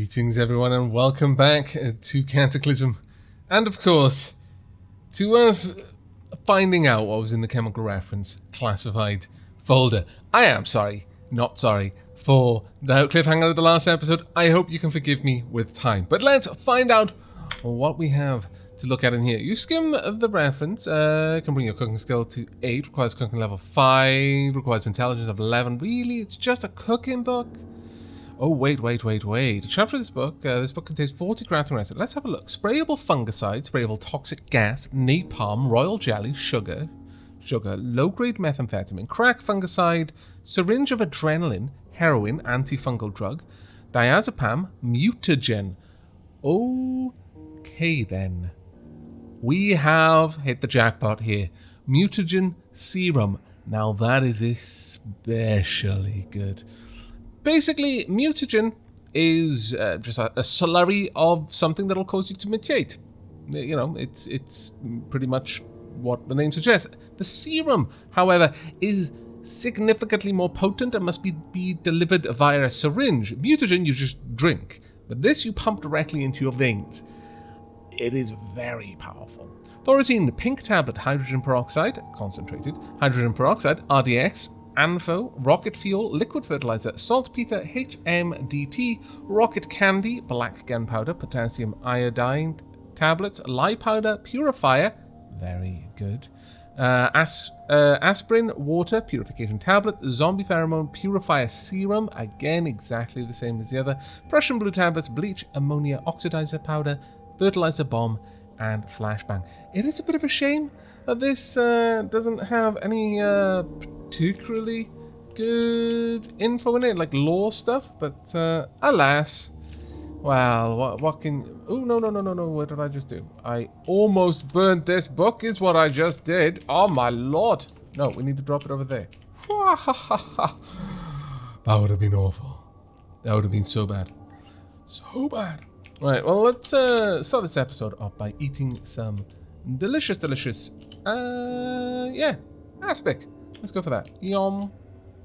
Greetings everyone and welcome back to Cataclysm, and of course to us finding out what was in the chemical reference classified folder. I am not sorry for the cliffhanger of the last episode. I hope you can forgive me with time, but let's find out what we have to look at in here. You skim the reference, can bring your cooking skill to 8, requires cooking level 5, requires intelligence of 11. Really, it's just a cooking book? Oh, wait. A chapter of this book contains 40 crafting recipes. Let's have a look. Sprayable fungicide, sprayable toxic gas, napalm, royal jelly, sugar, low-grade methamphetamine, crack fungicide, syringe of adrenaline, heroin, antifungal drug, diazepam, mutagen. Okay, then. We have hit the jackpot here. Mutagen serum. Now that is especially good. Basically, mutagen is just a slurry of something that'll cause you to mutate. You know, it's pretty much what the name suggests. The serum, however, is significantly more potent and must be delivered via a syringe. Mutagen you just drink, but this you pump directly into your veins. It is very powerful. Thorazine, the pink tablet, hydrogen peroxide, concentrated, hydrogen peroxide, RDX, Anfo, rocket fuel, liquid fertilizer, saltpeter, HMDT, rocket candy, black gunpowder, potassium iodine tablets, lye powder, purifier, very good, aspirin, water, purification tablet, zombie pheromone, purifier serum, again exactly the same as the other, Prussian blue tablets, bleach, ammonia oxidizer powder, fertilizer bomb, and flashbang. It is a bit of a shame that this doesn't have any particularly good info in it, like lore stuff, but alas. Well, what can... Oh, no, what did I just do? I almost burnt this book is what I just did. Oh my lord. No, we need to drop it over there. That would have been awful. That would have been so bad. So bad. Right, well, let's start this episode off by eating some delicious, aspic. Let's go for that. Yum.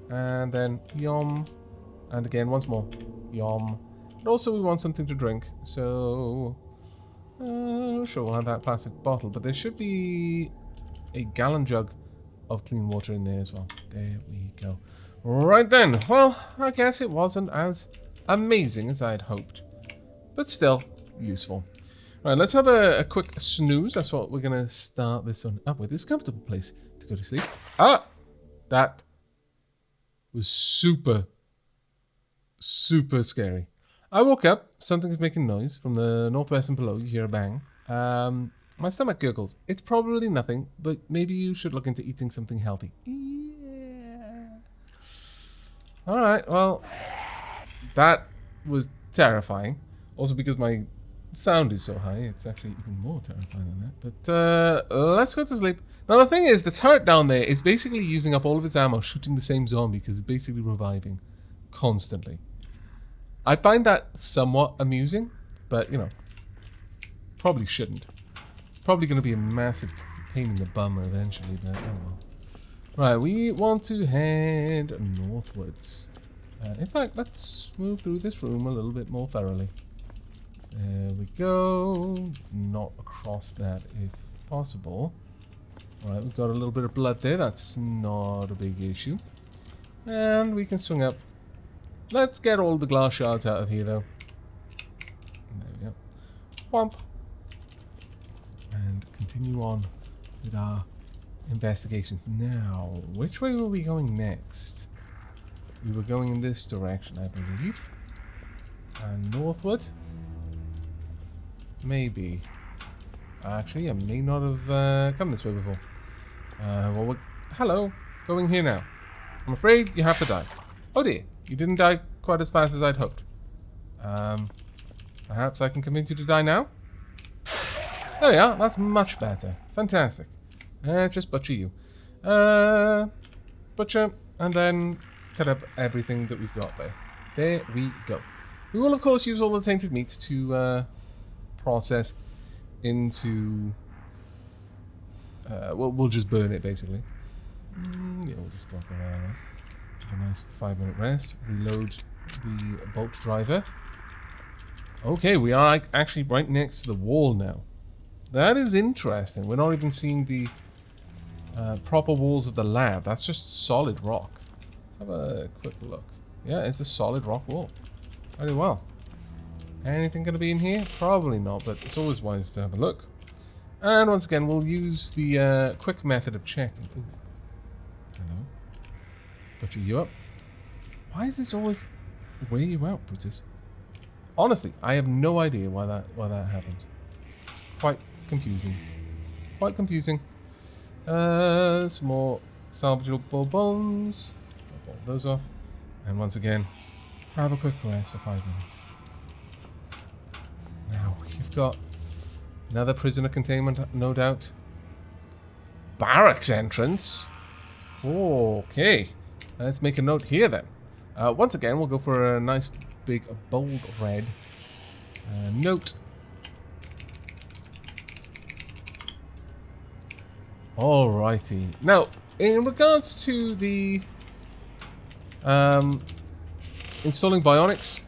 And then yum. And again, once more. Yum. And also we want something to drink. So, sure, we'll have that plastic bottle. But there should be a gallon jug of clean water in there as well. There we go. Right then. Well, I guess it wasn't as amazing as I'd hoped. But still, useful. Right, let's have a quick snooze. That's what we're going to start this one up with. This comfortable place to go to sleep. Ah! That was super scary. I woke up. Something is making noise from the northwest and below. You hear a bang. My stomach gurgles. It's probably nothing, but maybe you should look into eating something healthy. Yeah. Alright, well, that was terrifying. Also because my sound is so high, it's actually even more terrifying than that. But let's go to sleep. Now the thing is, the turret down there is basically using up all of its ammo shooting the same zombie because it's basically reviving constantly. I find that somewhat amusing, but you know, probably shouldn't. Probably going to be a massive pain in the bum eventually, but oh well. Right, we want to head northwards. In fact, let's move through this room a little bit more thoroughly. There we go. Not across that if possible. Alright, we've got a little bit of blood there. That's not a big issue. And we can swing up. Let's get all the glass shards out of here, though. There we go. Whomp. And continue on with our investigations. Now, which way were we going next? We were going in this direction, I believe. And northward? Maybe. Actually, I may not have come this way before. Well, hello. Going here now. I'm afraid you have to die. Oh dear. You didn't die quite as fast as I'd hoped. Perhaps I can convince you to die now? There we are. That's much better. Fantastic. Just butcher you. Butcher, and then cut up everything that we've got there. There we go. We will, of course, use all the tainted meat to process into... we'll just burn it, basically. Yeah, we'll just drop it out. Have a nice 5-minute rest. Reload the bolt driver. Okay, we are like actually right next to the wall now. That is interesting. We're not even seeing the proper walls of the lab. That's just solid rock. Let's have a quick look. Yeah, it's a solid rock wall. Very well. Anything going to be in here? Probably not, but it's always wise to have a look. And once again, we'll use the quick method of checking. Ooh. Hello. Butcher you up. Why is this always wear you out, Brutus? Honestly, I have no idea why that happens. Quite confusing. Quite confusing. Some more salvageable bones. I'll pull those off. And once again, have a quick rest for 5 minutes. Now, you've got another prisoner containment, no doubt. Barracks entrance. Okay. Let's make a note here then. Once again, we'll go for a nice big bold red note. Alrighty. Now, in regards to the installing bionics,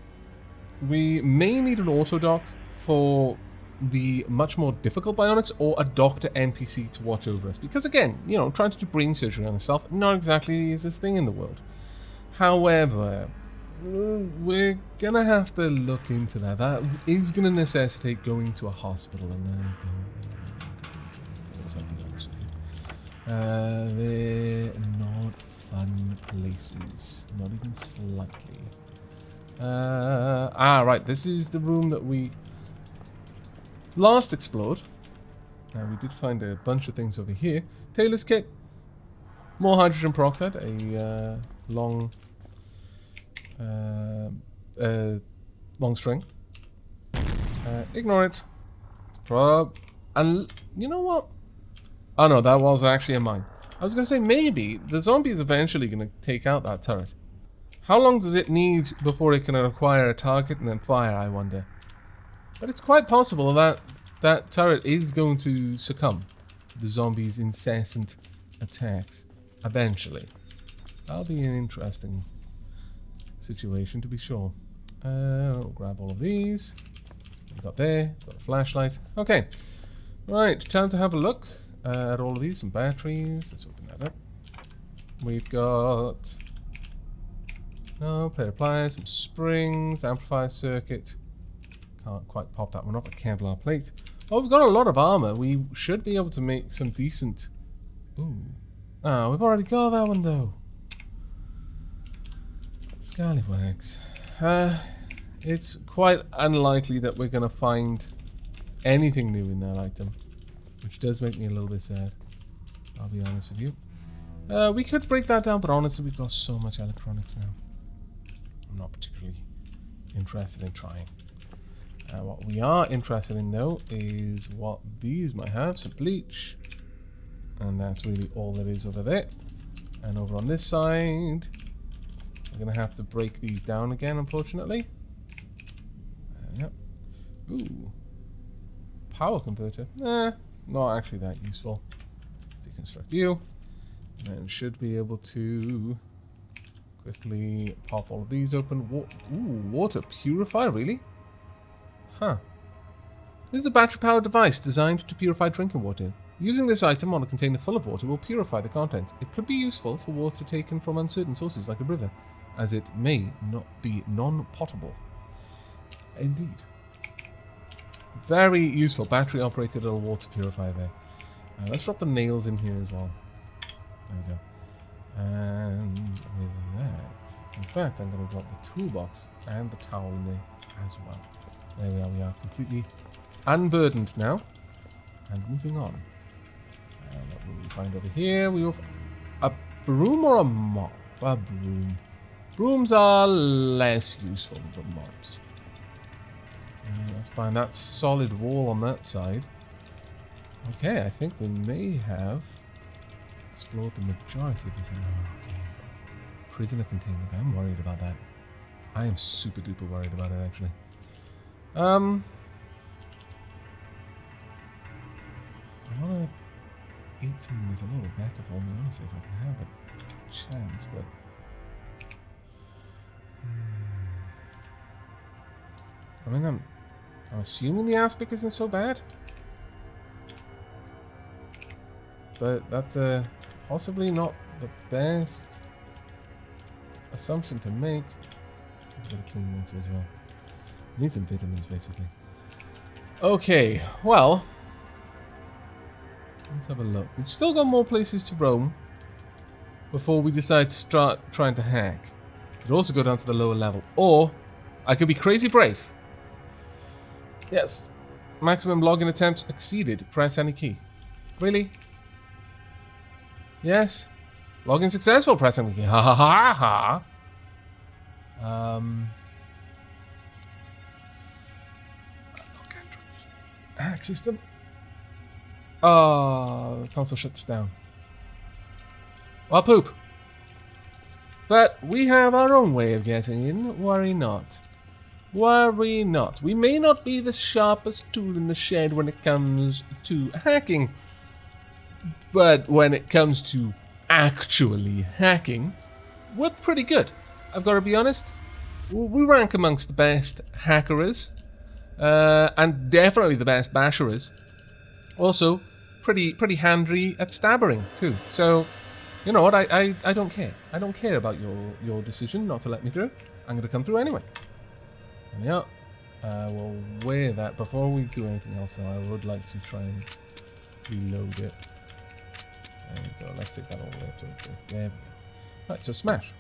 we may need an auto dock for the much more difficult bionics, or a doctor NPC to watch over us. Because again, you know, trying to do brain surgery on yourself, not exactly the easiest thing in the world. However, we're gonna have to look into that. That is gonna necessitate going to a hospital, and I don't really want to do those, I'll be honest with you. They're not fun places, not even slightly. Right, this is the room that we last explored. We did find a bunch of things over here. Taylor's kit, more hydrogen peroxide, a long string. Ignore it. And you know what? Oh no, that was actually a mine. I was going to say maybe the zombie is eventually going to take out that turret. How long does it need before it can acquire a target and then fire, I wonder? But it's quite possible that that turret is going to succumb to the zombie's incessant attacks eventually. That'll be an interesting situation, to be sure. I'll grab all of these. We've got there, got a flashlight. Okay, right, time to have a look at all of these. Some batteries. Let's open that up. We've got plate pliers, some springs, amplifier circuit. Can't quite pop that one off. A Kevlar plate. Oh, we've got a lot of armor. We should be able to make some decent. Ooh. Oh, we've already got that one though. Scallywags. It's quite unlikely that we're going to find anything new in that item, which does make me a little bit sad. I'll be honest with you. We could break that down, but honestly, we've got so much electronics now. I'm not particularly interested in trying. What we are interested in, though, is what these might have. Some bleach. And that's really all there is over there. And over on this side, we're going to have to break these down again, unfortunately. Yep. Ooh. Power converter. Not actually that useful. Let's deconstruct you. And should be able to quickly pop all of these open. Water purifier, really? Huh. This is a battery-powered device designed to purify drinking water. Using this item on a container full of water will purify the contents. It could be useful for water taken from uncertain sources like a river, as it may not be non-potable. Indeed. Very useful. Battery-operated little water purifier there. Let's drop the nails in here as well. There we go. And with that, in fact, I'm going to drop the toolbox and the towel in there as well. There we are. We are completely unburdened now. And moving on. What will we find over here? We have a broom or a mop? A broom. Brooms are less useful than mops. Let's find that solid wall on that side. Okay, I think we may have explored the majority of this. Oh, okay. Prisoner containment. I'm worried about that. I am super duper worried about it, actually. I want to eat something that's a little bit better for me, honestly, if I can have a chance, but... I mean, I'm assuming the aspect isn't so bad. But that's possibly not the best assumption to make. I've got to clean water as well. Need some vitamins, basically. Okay, well, let's have a look. We've still got more places to roam before we decide to start trying to hack. Could also go down to the lower level, or I could be crazy brave. Yes, maximum login attempts exceeded. Press any key. Really? Yes. Login successful. Press any key. Ha ha ha ha. Unlock entrance. Hack system. Oh, the console shuts down. Well, poop. But we have our own way of getting in. Worry not. Worry not. We may not be the sharpest tool in the shed when it comes to hacking, but when it comes to actually hacking, we're pretty good. I've got to be honest. We rank amongst the best hackerers, and definitely the best basherers. Also, pretty handy at stabbering too. So, you know what? I don't care. I don't care about your decision not to let me through. I'm going to come through anyway. Yeah. We'll wear that. Before we do anything else, though, I would like to try and reload it. There we go. Let's take that all the way up to it. There we go. Right, so smash.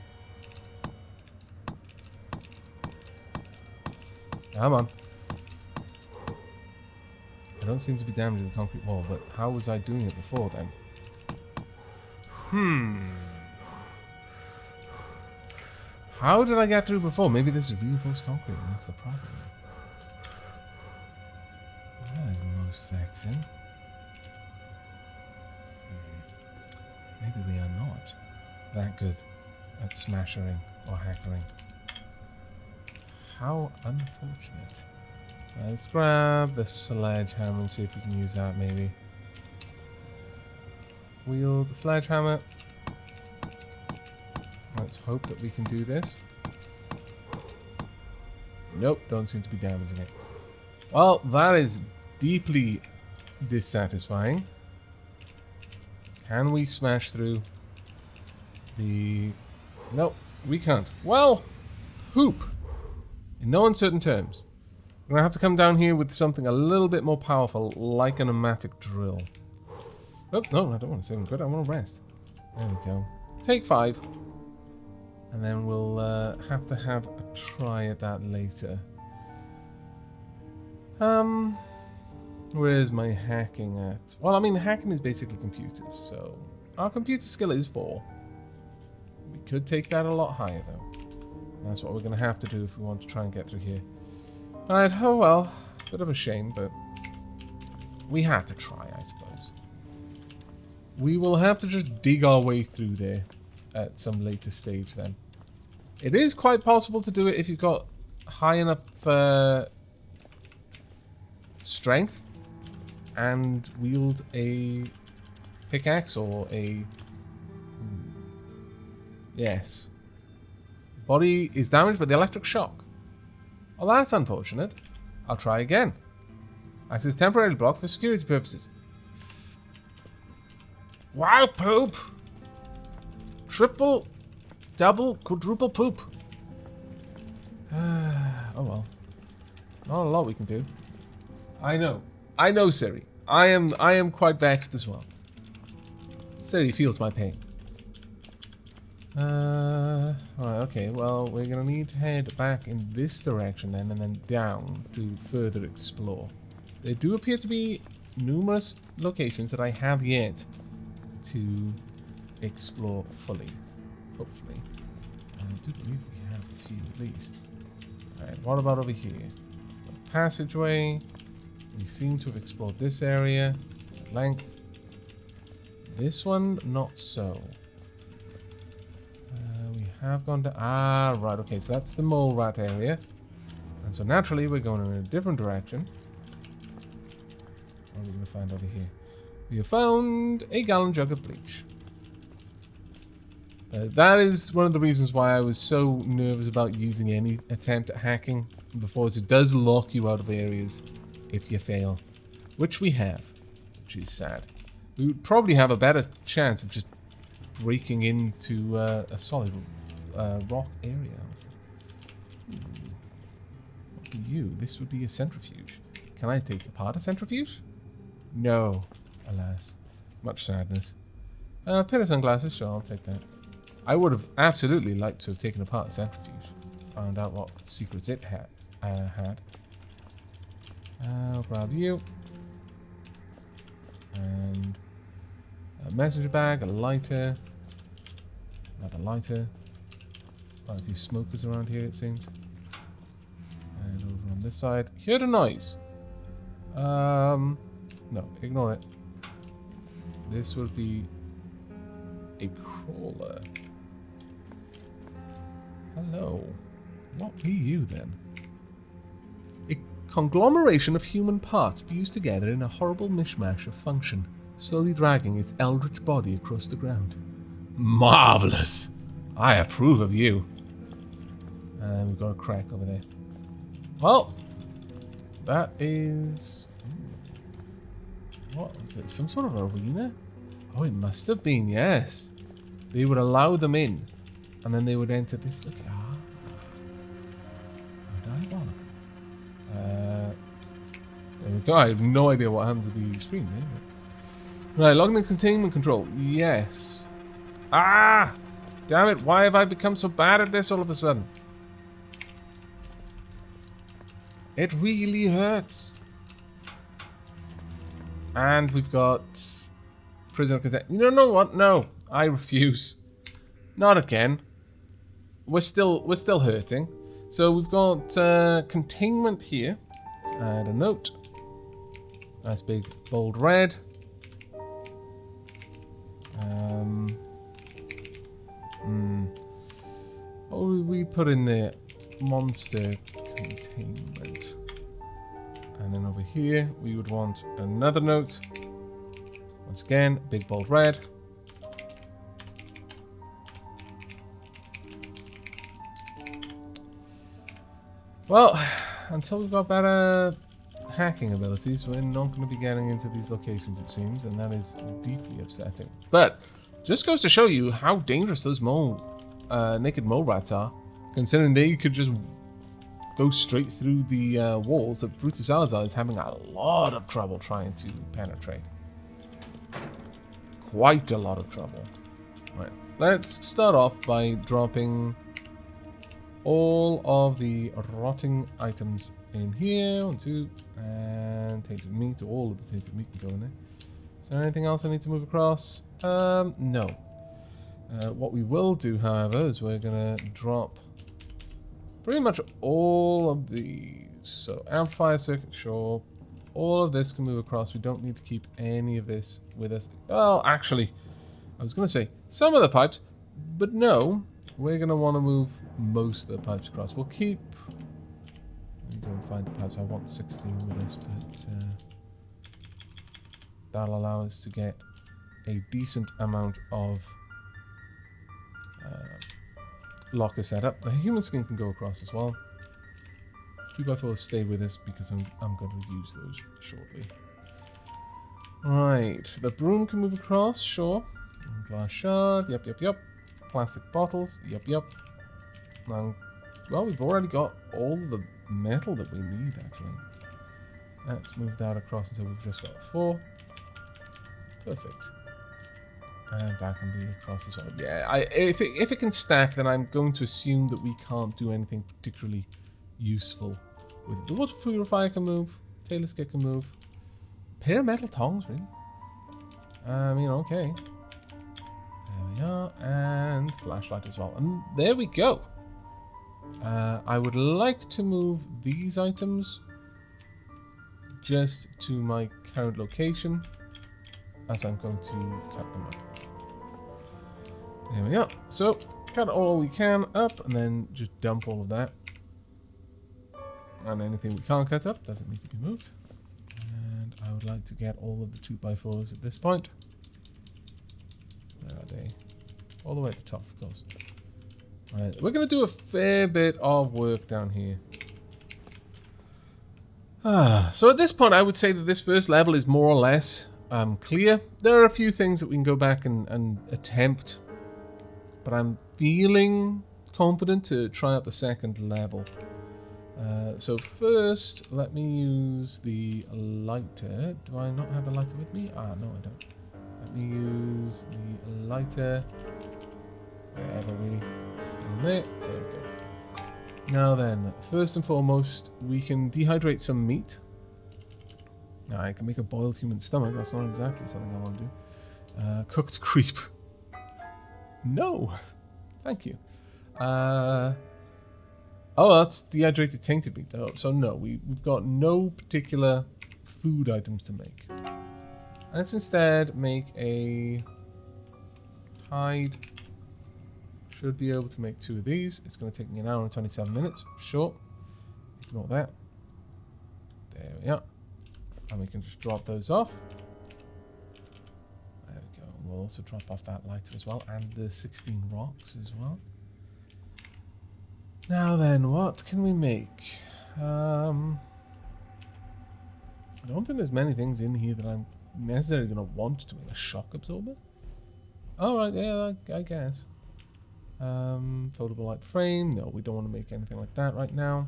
Come on. I don't seem to be damaging the concrete wall, but how was I doing it before then? How did I get through before? Maybe this is reinforced concrete and that's the problem. That is most vexing. Maybe we are not that good at smashing or hackering. How unfortunate. Let's grab the sledgehammer and see if we can use that maybe. Wield the sledgehammer. Let's hope that we can do this. Nope, don't seem to be damaging it. Well, that is deeply dissatisfying. Can we smash through the... Nope, we can't. Well, poop. In no uncertain terms. We're going to have to come down here with something a little bit more powerful, like a pneumatic drill. Oh, no, I don't want to save him good. I want to rest. There we go. Take 5. And then we'll have to have a try at that later. Where's my hacking at? Well, I mean, hacking is basically computers, so our computer skill is 4. We could take that a lot higher, though. That's what we're going to have to do if we want to try and get through here. Alright, oh well. Bit of a shame, but we have to try, I suppose. We will have to just dig our way through there at some later stage then. It is quite possible to do it if you've got high enough strength and wield a pickaxe or a... Yes. Body is damaged by the electric shock. Oh, that's unfortunate. I'll try again. Access temporarily blocked for security purposes. Wow, poop! Triple, double, quadruple poop. Oh well. Not a lot we can do. I know, Siri. I am quite vexed as well. Siri feels my pain. Alright, okay, well, we're gonna need to head back in this direction then, and then down to further explore. There do appear to be numerous locations that I have yet to explore fully, hopefully. And I do believe we have a few at least. Alright, what about over here? Passageway. We seem to have explored this area at length. This one, not so. We have gone to... Ah, right, okay, so that's the mole rat area. And so naturally, we're going in a different direction. What are we going to find over here? We have found a gallon jug of bleach. That is one of the reasons why I was so nervous about using any attempt at hacking before, is it does lock you out of areas if you fail. Which we have, which is sad. We would probably have a better chance of just breaking into a solid rock area. What are you? This would be a centrifuge. Can I take apart a centrifuge? No, alas. Much sadness. Pair of sunglasses, sure, I'll take that. I would have absolutely liked to have taken apart the centrifuge. Found out what secrets it had. I'll grab you. And a messenger bag, a lighter. Another lighter. Quite a few smokers around here, it seems. And over on this side. Heard a noise. No, ignore it. This would be a crawler. Hello. What be you then? A conglomeration of human parts fused together in a horrible mishmash of function, slowly dragging its eldritch body across the ground. Marvelous! I approve of you. And we've got a crack over there. Well, that is... What was it? Some sort of arena? Oh, it must have been, yes. They would allow them in, and then they would enter this. Look, diabolical. There we go. I have no idea what happened to the screen there. But... Right, logging in containment control. Yes. Ah! Damn it, why have I become so bad at this all of a sudden? It really hurts. And we've got prisoner containment. You know what? No, I refuse. Not again. We're still hurting. So we've got containment here. Let's add a note. Nice big bold red. What would we put in there? Monster containment. And then over here, we would want another note. Once again, big bold red. Well, until we've got better hacking abilities, we're not going to be getting into these locations, it seems, and that is deeply upsetting. But just goes to show you how dangerous those naked mole rats are, considering they could just go straight through the walls that Brutus Salazar is having a lot of trouble trying to penetrate. Quite a lot of trouble. Right, let's start off by dropping all of the rotting items in here. 1, 2, and tainted meat. All of the tainted meat can go in there. Is there anything else I need to move across? No. What we will do, however, is we're going to drop pretty much all of these. So amplifier circuit, sure. All of this can move across. We don't need to keep any of this with us. Well, actually, I was going to say some of the pipes, but no. We're going to want to move most of the pipes across. We'll keep... Let me go and find the pipes. I want 16 with us, but that'll allow us to get a decent amount of locker setup. The human skin can go across as well. 2x4s stay with us because I'm going to use those shortly. Right, the broom can move across, sure. Glass shard, yep. Plastic bottles, yep. Now, well, we've already got all the metal that we need, actually. Let's move that across until we've just got 4. Perfect. And that can be across as well. Yeah, if it can stack, then I'm going to assume that we can't do anything particularly useful with it. The water purifier can move. Tailor skit can move. Pair of metal tongs, really? Okay. There we are. And flashlight as well. And there we go. I would like to move these items just to my current location, as I'm going to cut them up. There we go. So, cut all we can up, and then just dump all of that. And anything we can't cut up doesn't need to be moved. And I would like to get all of the 2x4s at this point. Where are they? All the way at the top, of course. Alright, we're going to do a fair bit of work down here. So at this point, I would say that this first level is more or less clear. There are a few things that we can go back and attempt, but I'm feeling confident to try out the second level. So first, let me use the lighter. Do I not have the lighter with me? Ah, no, I don't. Let me use the lighter. Wherever, really. And there we go. Now then, first and foremost, we can dehydrate some meat. Now, I can make a boiled human stomach. That's not exactly something I want to do. Cooked creep. No. Thank you. Oh, that's dehydrated tainted meat. Oh, so no, we've got no particular food items to make. Let's instead make a hide. Should be able to make 2 of these. It's going to take me an hour and 27 minutes. Sure. Ignore that. There we are. And we can just drop those off. There we go. We'll also drop off that lighter as well. And the 16 rocks as well. Now then, what can we make? I don't think there's many things in here that I'm necessarily going to want to make. A shock absorber? Alright, yeah, I guess. Foldable light frame. No, we don't want to make anything like that right now.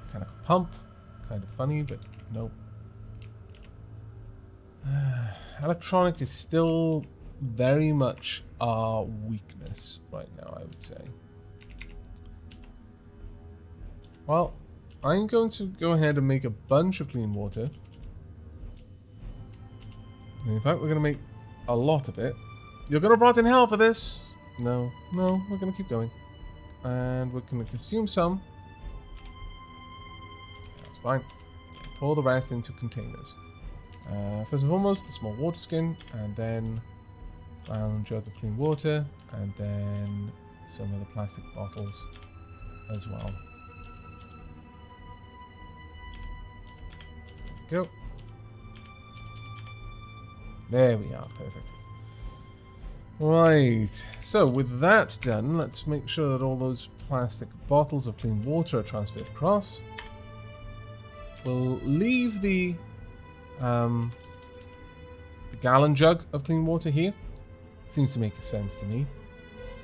Mechanical pump. Kind of funny, but nope. Electronic is still very much our weakness right now, I would say. Well, I'm going to go ahead and make a bunch of clean water. And in fact, we're going to make a lot of it. You're going to rot in hell for this. No, we're going to keep going. And we're going to consume some. That's fine. Pour the rest into containers. First and foremost, the small water skin, and then round jug of clean water, and then some of the plastic bottles as well. There we go. There we are, perfect. Right, so with that done, let's make sure that all those plastic bottles of clean water are transferred across. We'll leave the gallon jug of clean water here. Seems to make sense to me.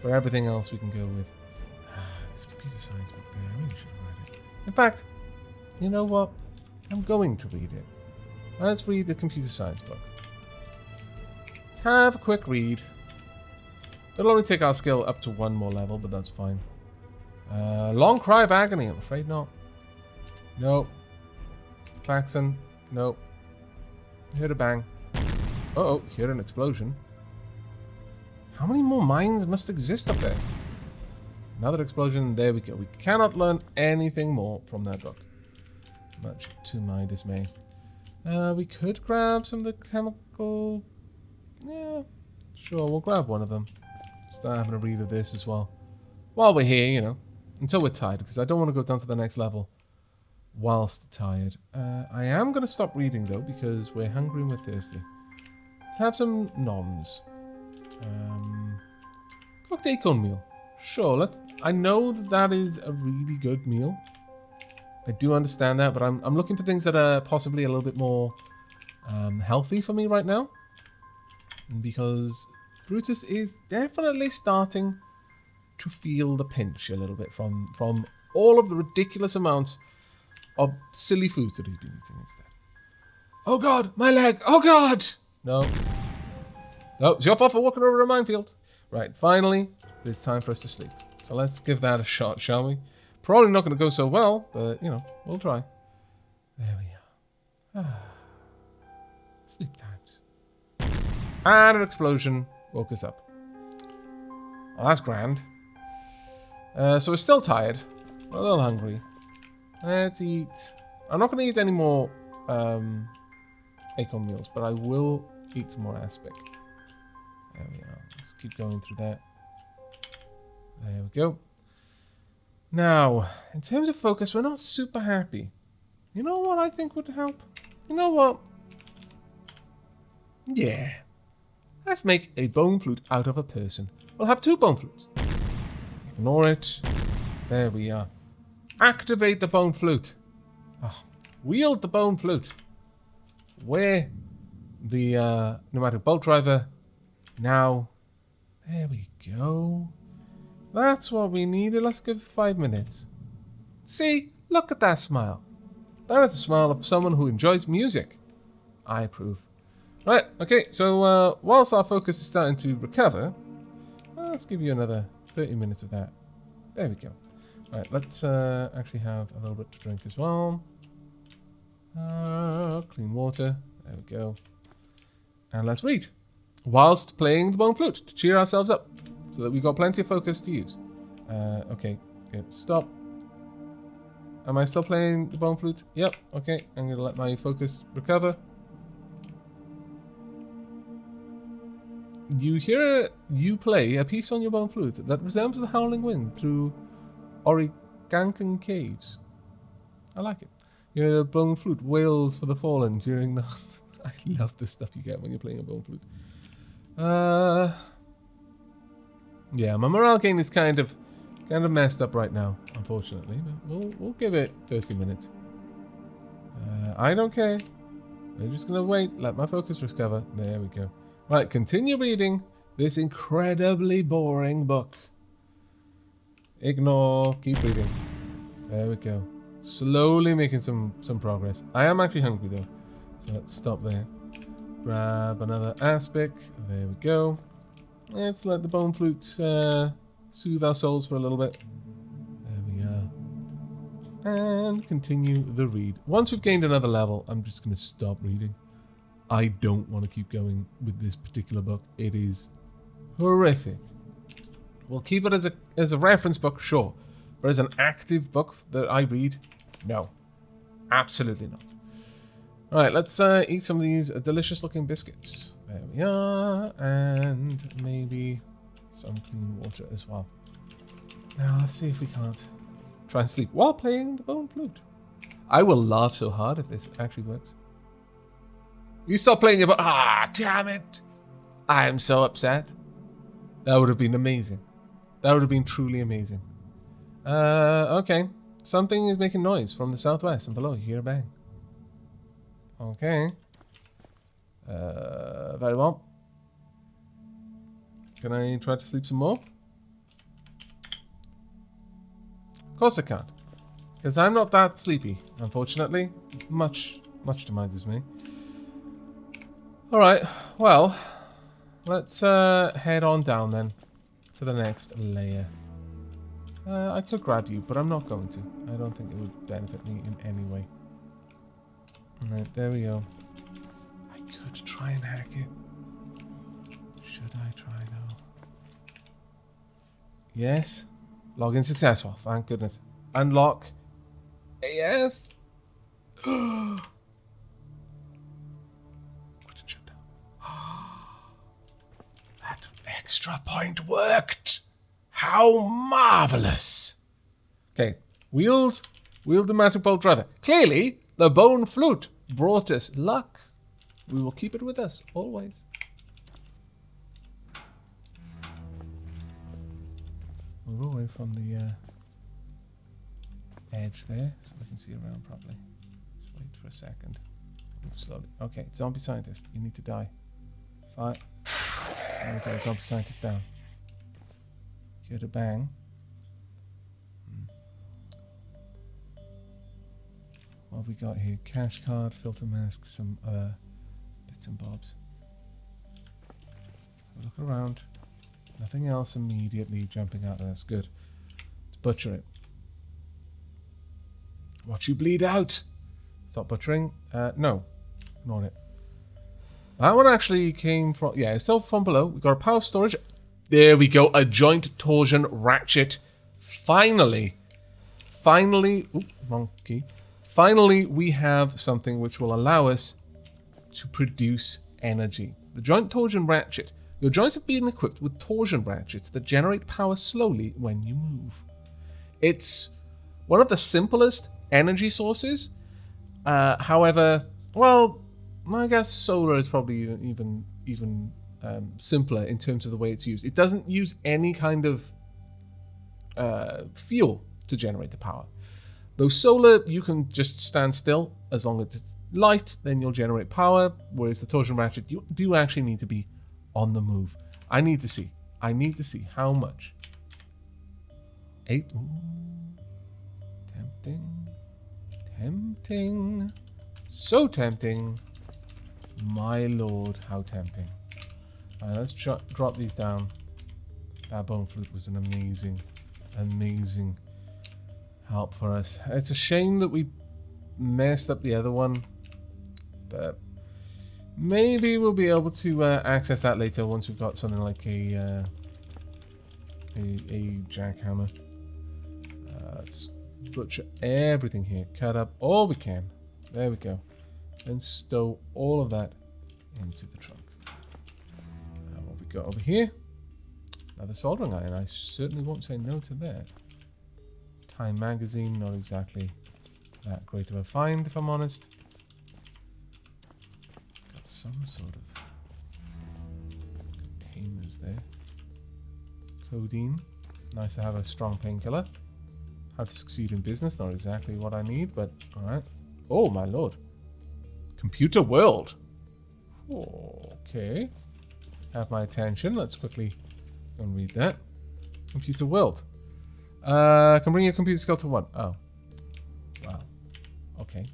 For everything else we can go with this computer science book there. I really should have read it. In fact, you know what? I'm going to read it. Let's read the computer science book. Let's have a quick read. It'll only take our skill up to 1 more level, but that's fine. Long cry of agony. I'm afraid not. Nope. Klaxon. Nope. Heard a bang. Uh-oh, heard an explosion. How many more mines must exist up there? Another explosion. There we go. We cannot learn anything more from that book. Much to my dismay. We could grab some of the chemical... Yeah, sure, we'll grab one of them. Start having a read of this as well. While we're here, you know. Until we're tired, because I don't want to go down to the next level whilst tired. I am going to stop reading, though, because we're hungry and we're thirsty. Let's have some noms. Cooked acorn meal. Sure, let's... I know that is a really good meal. I do understand that, but I'm looking for things that are possibly a little bit more healthy for me right now. Because Brutus is definitely starting to feel the pinch a little bit from all of the ridiculous amounts of silly foods that he's been eating instead. Oh god, my leg! Oh god! No. No, it's your fault for walking over a minefield. Right, finally, it's time for us to sleep. So let's give that a shot, shall we? Probably not going to go so well, but, you know, we'll try. There we are. Sleep times. And an explosion woke us up. Well, that's grand. So we're still tired. We're a little hungry. Let's eat. I'm not going to eat any more acorn meals, but I will eat some more aspic. There we are. Let's keep going through that. There we go. Now, in terms of focus, we're not super happy. You know what I think would help? You know what? Yeah. Let's make a bone flute out of a person. We'll have 2 bone flutes. Ignore it. There we are. Activate the bone flute. Oh, wield the bone flute. Wear the pneumatic bolt driver. Now, there we go. That's what we needed. Let's give it 5 minutes. See, look at that smile. That is the smile of someone who enjoys music. I approve. Right, okay, so whilst our focus is starting to recover, let's give you another 30 minutes of that. There we go. Right, let's actually have a little bit to drink as well. Clean water. There we go. And let's read. Whilst playing the bone flute to cheer ourselves up. So that we've got plenty of focus to use. Okay, good. Stop. Am I still playing the bone flute? Yep, okay. I'm going to let my focus recover. You play a piece on your bone flute that resembles the howling wind through Origankan caves. I like it. Your bone flute wails for the fallen during the... I love the stuff you get when you're playing a bone flute. Yeah, my morale gain is kind of messed up right now, unfortunately. But we'll give it 30 minutes. I don't care. I'm just gonna wait. Let my focus recover. There we go. Right, continue reading this incredibly boring book. Ignore. Keep reading. There we go. Slowly making some progress. I am actually hungry though, so let's stop there. Grab another aspic. There we go. Let's let the bone flute soothe our souls for a little bit. There we are. And continue the read. Once we've gained another level, I'm just going to stop reading. I don't want to keep going with this particular book. It is horrific. We'll keep it as a reference book, sure. But as an active book that I read, no. Absolutely not. Alright, let's eat some of these delicious looking biscuits. There we are. And maybe some clean water as well. Now, let's see if we can't try and sleep while playing the bone flute. I will laugh so hard if this actually works. You stop playing your bone. Ah, damn it. I am so upset. That would have been amazing. That would have been truly amazing. Okay. Something is making noise from the southwest and below. You hear a bang. Okay. Very well. Can I try to sleep some more? Of course I can't. Because I'm not that sleepy, unfortunately. Much to my dismay. Alright, well, let's head on down then to the next layer. I could grab you, but I'm not going to. I don't think it would benefit me in any way. Alright, there we go. I could try and hack it. Should I try though? Yes. Login successful, thank goodness. Unlock. Yes. That extra point worked. How marvelous. Okay, wield the magic bolt driver. Clearly, the bone flute brought us luck. We will keep it with us always. Move away from the edge there so we can see around properly. Just wait for a second. Move slowly. Okay, zombie scientist, you need to die. Fire. Okay, zombie scientist down. Hear the bang. What have we got here? Cash card, filter mask, some other bits and bobs. Look around. Nothing else immediately jumping out at us. Good. Let's butcher it. Watch you bleed out. Stop butchering. No. Ignore it. That one actually came from... Yeah, it's still from below. We've got a power storage. There we go. A joint torsion ratchet. Finally. Ooh, wrong key. Finally, we have something which will allow us to produce energy. The joint torsion ratchet. Your joints have been equipped with torsion ratchets that generate power slowly when you move. It's one of the simplest energy sources. However, well, I guess solar is probably even simpler in terms of the way it's used. It doesn't use any kind of fuel to generate the power. Though solar, you can just stand still as long as it's light, then you'll generate power, whereas the torsion ratchet, you do actually need to be on the move. I need to see how much. 8. Ooh. Tempting. So tempting. My lord, how tempting. Alright, let's drop these down. That bone flute was an amazing help for us. It's a shame that we messed up the other one, but maybe we'll be able to access that later once we've got something like a jackhammer. Let's butcher everything here. Cut up all we can. There we go. And stow all of that into the trunk. Now what we got over here? Another soldering iron. I certainly won't say no to that. Time magazine, not exactly that great of a find, if I'm honest. Got some sort of containers there. Codeine. Nice to have a strong painkiller. How to succeed in business, not exactly what I need, but alright. Oh my lord. Computer world. Okay. Have my attention. Let's quickly go and read that. Computer world. Can bring your computer skill to 1. Oh. Wow. Okay.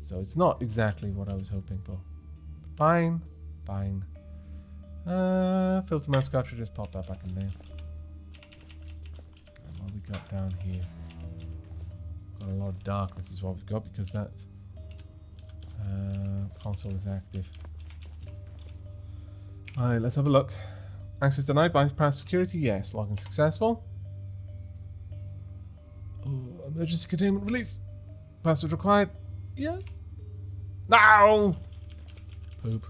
So it's not exactly what I was hoping for. Fine. Filter mask cartridges, pop that back in there. And what we got down here? Got a lot of darkness is what we've got because that console is active. Alright, let's have a look. Access denied, bypass security, yes. Login successful. Oh, emergency containment release. Password required, yes. No! Poop.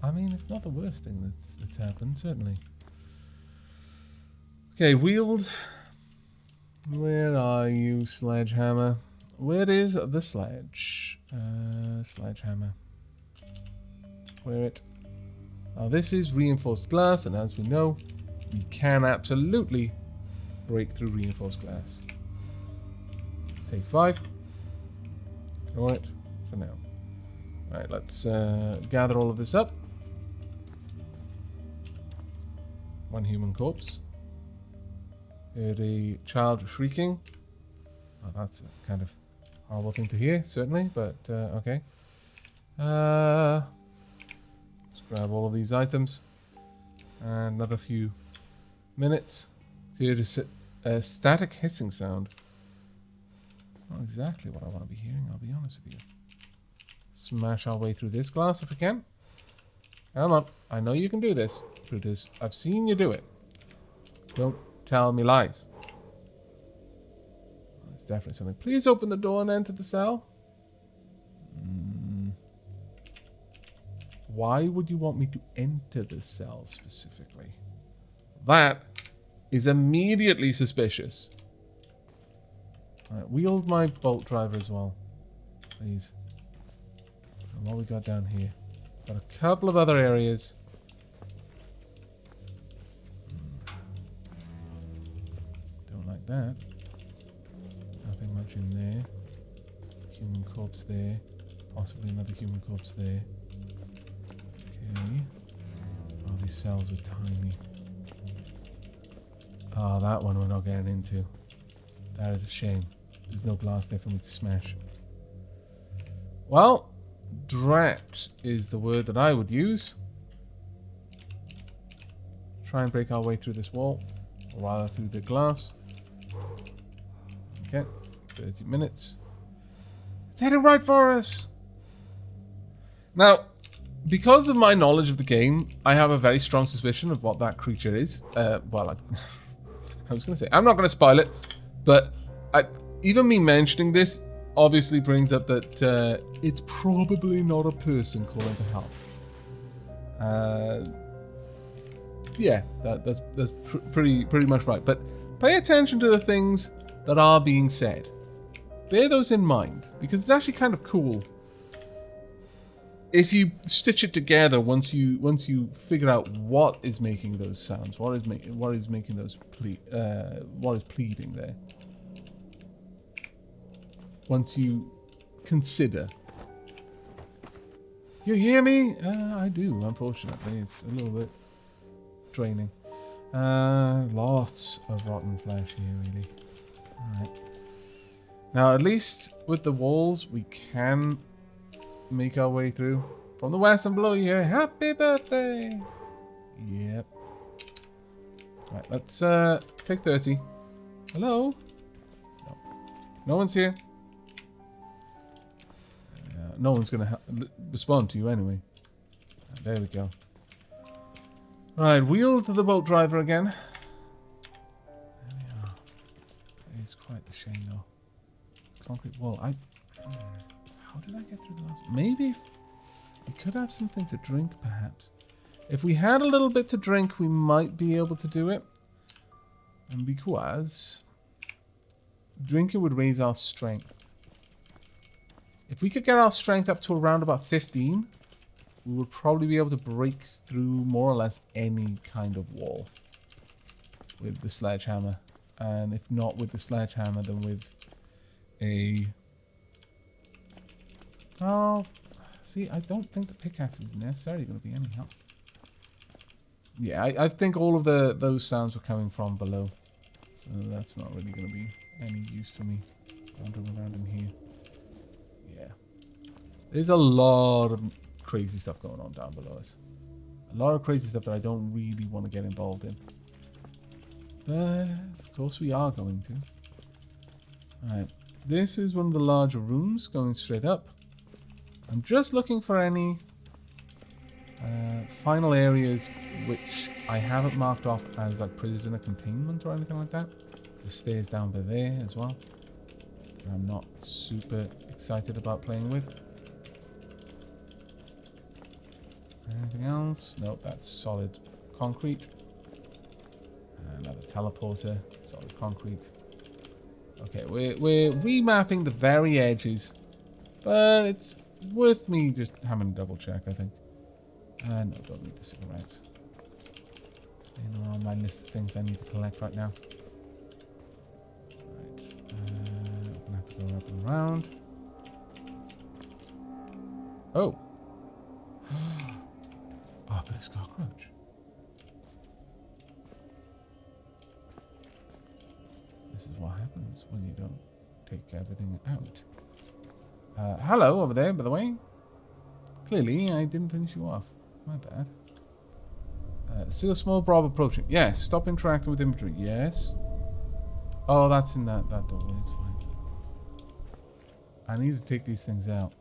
I mean, it's not the worst thing that's happened, certainly. Okay, wield. Where are you, sledgehammer? Where is the sledge? Sledgehammer. Where it? Now this is reinforced glass, and as we know, we can absolutely break through reinforced glass. Take 5. Ignore it for now. Alright, let's gather all of this up. 1 human corpse. Heard a child shrieking. Oh, that's a kind of horrible thing to hear, certainly, but okay. Let's grab all of these items. And another few minutes. Heard a static hissing sound. Not exactly what I want to be hearing, I'll be honest with you. Smash our way through this glass if we can. Come on, I know you can do this, Brutus. I've seen you do it. Don't tell me lies. There's definitely something. Please open the door and enter the cell. Why would you want me to enter the cell specifically? That is immediately suspicious. Alright, wield my bolt driver as well. Please. And what we got down here? Got a couple of other areas. Don't like that. Nothing much in there. Human corpse there. Possibly another human corpse there. Okay. Oh, these cells are tiny. Oh, that one we're not getting into. That is a shame. There's no glass there for me to smash. Well, drat is the word that I would use. Try and break our way through this wall. Or rather through the glass. Okay. 30 minutes. It's heading right for us! Now, because of my knowledge of the game, I have a very strong suspicion of what that creature is. Well, I was going to say, I'm not going to spoil it, but even me mentioning this obviously brings up that it's probably not a person calling for help. Yeah, that's pretty much right. But pay attention to the things that are being said. Bear those in mind, because it's actually kind of cool if you stitch it together, once you figure out what is making those sounds, what is making those what is pleading there. Once you consider. You hear me? I do, unfortunately. It's a little bit draining. Lots of rotten flesh here, really. Alright. Now, at least with the walls, we can make our way through. From the west and below here, happy birthday! Yep. Right, let's take 30. Hello? No. No one's here. No one's going to respond to you anyway. There we go. Right, wheel to the boat driver again. There we are. It is quite a shame though. Concrete wall. How did I get through the last? Maybe we could have something to drink, perhaps. If we had a little bit to drink, we might be able to do it. And because drinking would raise our strength. If we could get our strength up to around about 15, we would probably be able to break through more or less any kind of wall with the sledgehammer. And if not with the sledgehammer, then with a... Oh, see, I don't think the pickaxe is necessarily going to be any help. Yeah, I think all of those sounds were coming from below. So that's not really going to be any use for me wandering around in here. Yeah. There's a lot of crazy stuff going on down below us. A lot of crazy stuff that I don't really want to get involved in. But, of course, we are going to. Alright. This is one of the larger rooms going straight up. I'm just looking for any final areas which I haven't marked off as like prisoner containment or anything like that. The stairs down by there as well. That I'm not super excited about playing with. Anything else? Nope, that's solid concrete. Another teleporter, solid concrete. Okay, we're remapping the very edges, but it's worth me just having a double check, I think. No, don't need the cigarettes. They're not on my list of things I need to collect right now. Right, I'm gonna have to go up and around. Oh! Oh, this cockroach. This is what happens when you don't take everything out. Hello over there, by the way. Clearly, I didn't finish you off. My bad. See a small blob approaching. Yes, stop interacting with infantry. Yes. Oh, that's in that doorway. It's fine. I need to take these things out.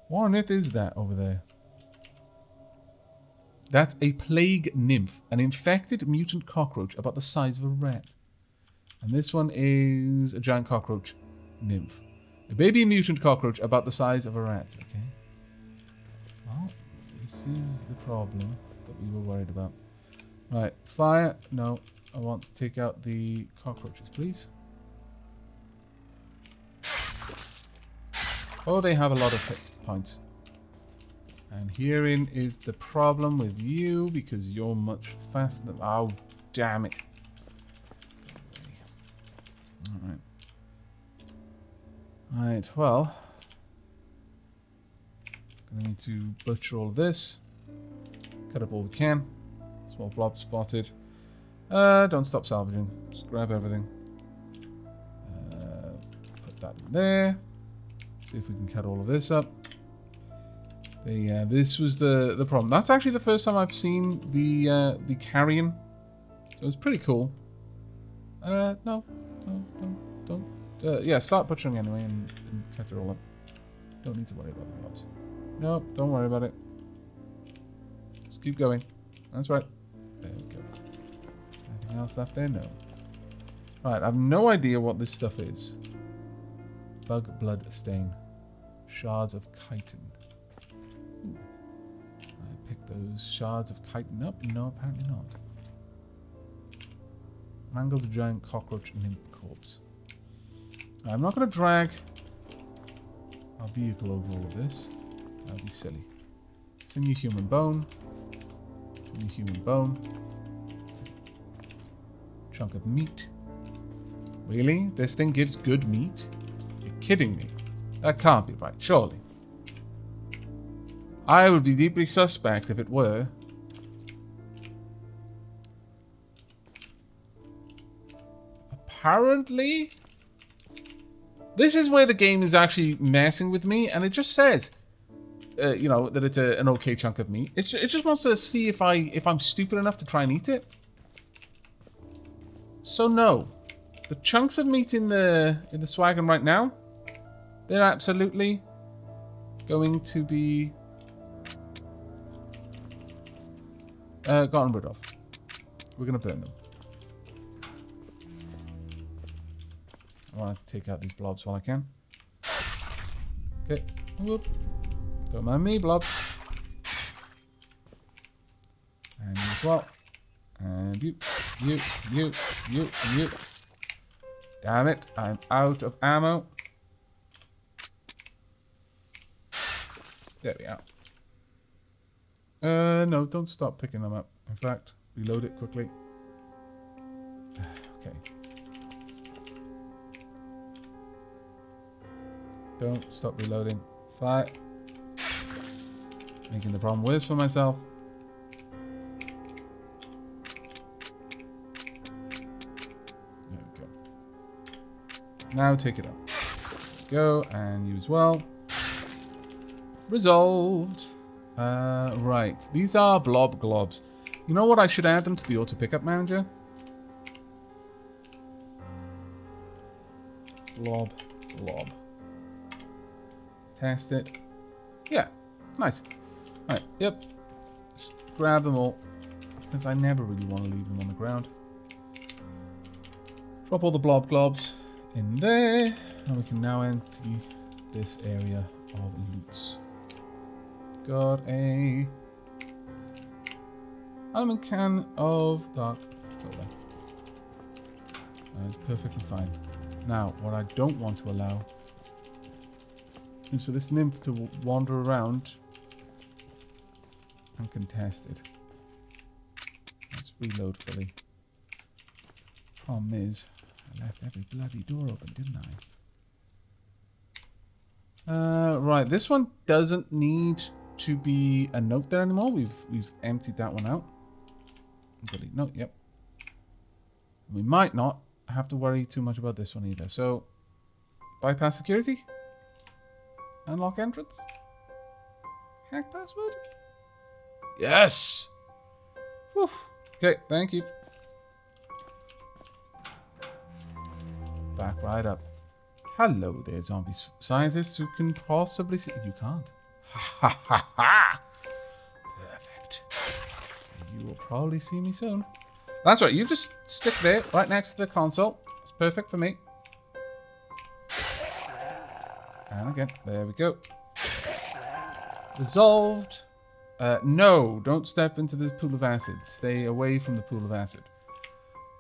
What on earth is that over there? That's a plague nymph. An infected mutant cockroach about the size of a rat. And this one is a giant cockroach nymph. A baby mutant cockroach about the size of a rat. Okay. Well, this is the problem that we were worried about. Right, fire. No, I want to take out the cockroaches, please. Oh, they have a lot of hit points. And herein is the problem with you, because you're much faster than... Oh, damn it. Alright. Alright, well. Gonna need to butcher all of this. Cut up all we can. Small blob spotted. Don't stop salvaging. Just grab everything. Put that in there. See if we can cut all of this up. Yeah, this was the problem. That's actually the first time I've seen the carrion. So it's pretty cool. No, don't. Yeah, start butchering anyway and cut it all up. Don't need to worry about the blobs. Nope, don't worry about it. Just keep going. That's right. There we go. Anything else left there? No. Right, I have no idea what this stuff is. Bug blood stain. Shards of chitin. Ooh. I picked those shards of chitin up. No, apparently not. Mangled giant cockroach nymph corpse. I'm not going to drag our vehicle over all of this. That would be silly. Sinew, human bone. Sinew, human bone. Chunk of meat. Really? This thing gives good meat? You're kidding me. That can't be right, surely. I would be deeply suspect if it were. Apparently, this is where the game is actually messing with me, and it just says, you know, that it's an okay chunk of meat. It just wants to see if I'm stupid enough to try and eat it. So no, the chunks of meat in the swaggin right now, they're absolutely going to be gotten rid of. We're gonna burn them. I want to take out these blobs while I can. Okay. Whoop. Don't mind me, blobs. And you as well. And you. Damn it. I'm out of ammo. There we are. No, don't stop picking them up. In fact, reload it quickly. Okay. Don't stop reloading. Fire. Making the problem worse for myself. There we go. Now take it up. Go, and you as well. Resolved. Right. These are blob globs. You know what? I should add them to the auto pickup manager. Blob. Test it. Yeah. Nice. Right. Yep. Just grab them all. Because I never really want to leave them on the ground. Drop all the blob globs in there. And we can now empty this area of loots. Got a element can of dark cola. That is perfectly fine. Now, what I don't want to allow is for this nymph to wander around and contest it. Let's reload fully. Problem is, I left every bloody door open, didn't I? Right, this one doesn't need to be a note there anymore. We've emptied that one out. Delete note, yep. We might not have to worry too much about this one either. So, bypass security. Unlock entrance. Hack password. Yes! Whew. Okay, thank you. Back right up. Hello there, zombie scientists who can possibly see... You can't. Ha ha ha ha! Perfect. You will probably see me soon. That's right, you just stick there, right next to the console. It's perfect for me. And again, there we go. Resolved. No, don't step into the pool of acid. Stay away from the pool of acid.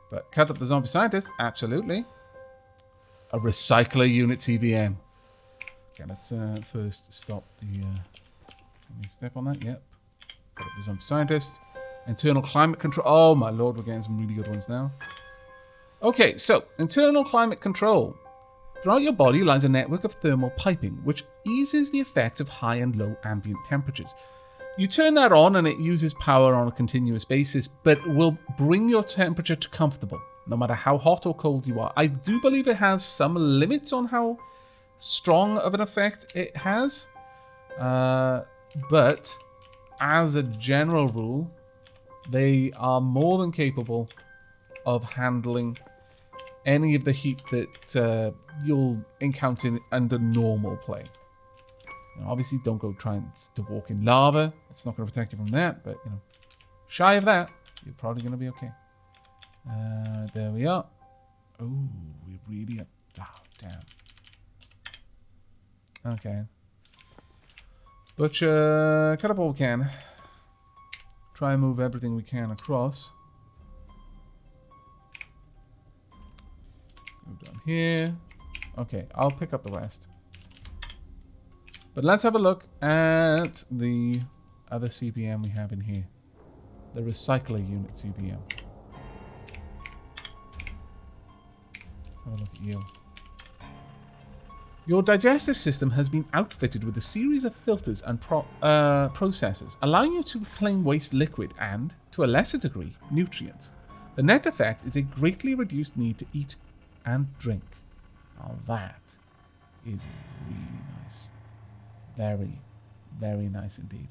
But cut up the zombie scientist, absolutely. A recycler unit TBM. Okay, let's first stop the... Can we step on that? Yep. Cut up the zombie scientist. Internal climate control. Oh my lord, we're getting some really good ones now. Okay, so internal climate control. Throughout your body lies a network of thermal piping, which eases the effects of high and low ambient temperatures. You turn that on and it uses power on a continuous basis, but will bring your temperature to comfortable, no matter how hot or cold you are. I do believe it has some limits on how strong of an effect it has, but as a general rule, they are more than capable of handling any of the heat that you'll encounter under normal play. Now, obviously, don't go trying to walk in lava. It's not going to protect you from that, but, you know, shy of that, you're probably going to be okay. There we are. Oh, we're really up. Oh, damn. Okay. Butcher, cut up all we can. Try and move everything we can across. Go down here. Okay, I'll pick up the rest. But let's have a look at the other CBM we have in here? The recycler unit CBM. Have a look at you. Your digestive system has been outfitted with a series of filters and processors, allowing you to reclaim waste liquid and, to a lesser degree, nutrients. The net effect is a greatly reduced need to eat and drink. Now that is really nice. Very, very nice indeed.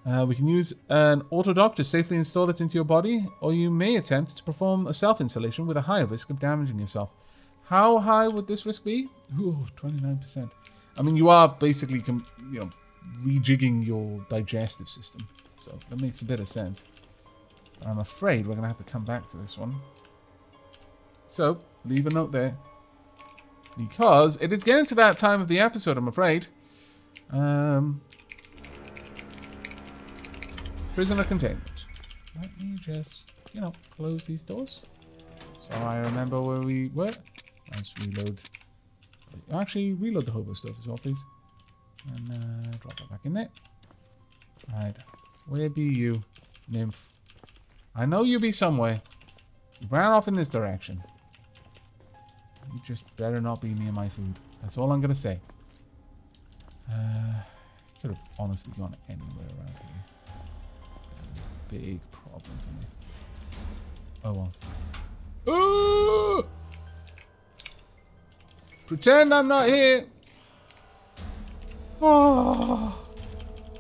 We can use an autodock to safely install it into your body, or you may attempt to perform a self-installation with a higher risk of damaging yourself. How high would this risk be? Ooh, 29%. I mean, you are basically, rejigging your digestive system, so that makes a bit of sense. But I'm afraid we're going to have to come back to this one. So, leave a note there. Because it is getting to that time of the episode, I'm afraid. Prisoner containment. Let me just, close these doors. So I remember where we were. Let's reload. Actually, reload the hobo stuff as well, please. And drop that back in there. Right. Where be you, nymph? I know you be somewhere. You ran off in this direction. You just better not be near my food. That's all I'm going to say. Could have honestly gone anywhere around here. Big problem for me. Oh well. Ooh! Pretend I'm not here. Oh.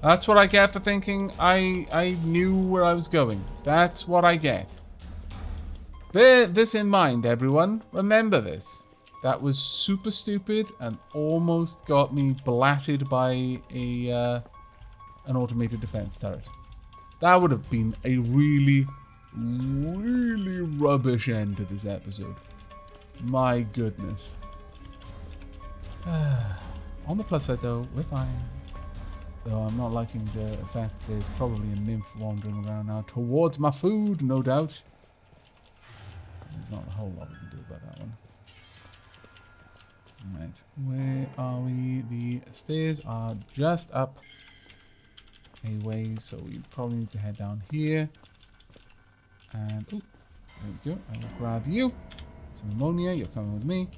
That's what I get for thinking I knew where I was going. That's what I get. Bear this in mind, everyone. Remember this. That was super stupid and almost got me blatted by an automated defense turret. That would have been a really, really rubbish end to this episode. My goodness. On the plus side, though, we're fine. Though I'm not liking the fact there's probably a nymph wandering around now towards my food, no doubt. There's not a whole lot we can do about that one. Right, where are we? The stairs are just up a way, so we probably need to head down here. And, ooh, there we go. I will grab you. Some ammonia, you're coming with me.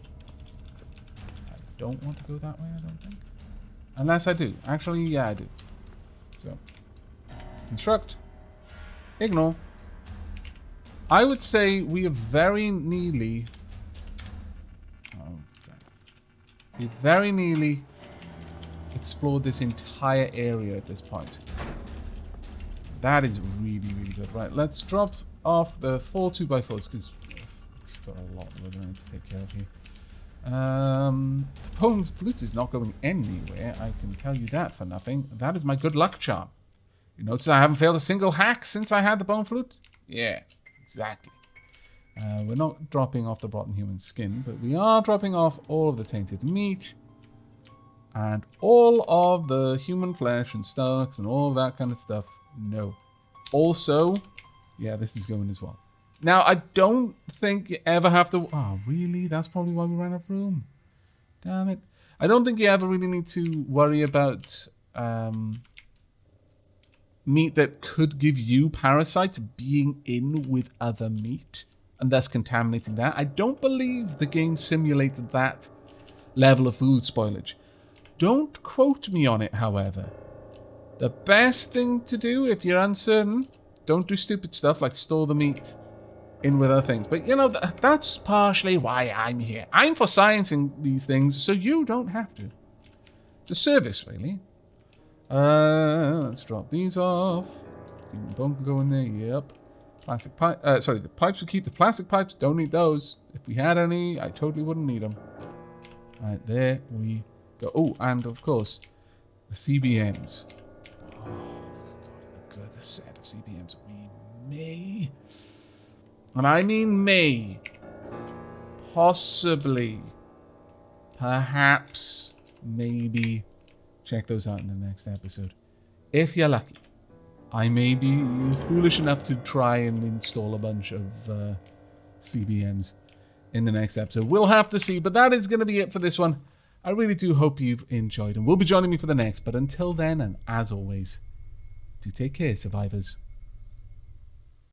I don't want to go that way, I don't think. Unless I do. Actually, yeah, I do. So, construct. Ignore. I would say we have very nearly... We've very nearly explored this entire area at this point. That is really, really good. Right, let's drop off the 4 2x4s because we've got a lot we're going to take care of here. The bone flute is not going anywhere. I can tell you that for nothing. That is my good luck charm. You notice I haven't failed a single hack since I had the bone flute? Yeah, exactly. We're not dropping off the rotten human skin, but we are dropping off all of the tainted meat and all of the human flesh and stomachs and all of that kind of stuff. No. Also, yeah, this is going as well. Now, I don't think you ever have to... Oh, really? That's probably why we ran out of room. Damn it. I don't think you ever really need to worry about meat that could give you parasites being in with other meat and thus contaminating that. I don't believe the game simulated that level of food spoilage. Don't quote me on it, however. The best thing to do if you're uncertain, don't do stupid stuff like store the meat in with other things. But, that's partially why I'm here. I'm for sciencing these things, so you don't have to. It's a service, really. Let's drop these off. Human bone can go in there, yep. Plastic pipe, the pipes we keep. The plastic pipes, don't need those. If we had any, I totally wouldn't need them. Right, there we go. Oh, and of course, the CBMs. Oh, we've got a good set of CBMs. We may, and I mean may, possibly, perhaps, maybe, check those out in the next episode. If you're lucky. I may be foolish enough to try and install a bunch of CBMs in the next episode. We'll have to see, but that is going to be it for this one. I really do hope you've enjoyed and will be joining me for the next. But until then, and as always, do take care, survivors.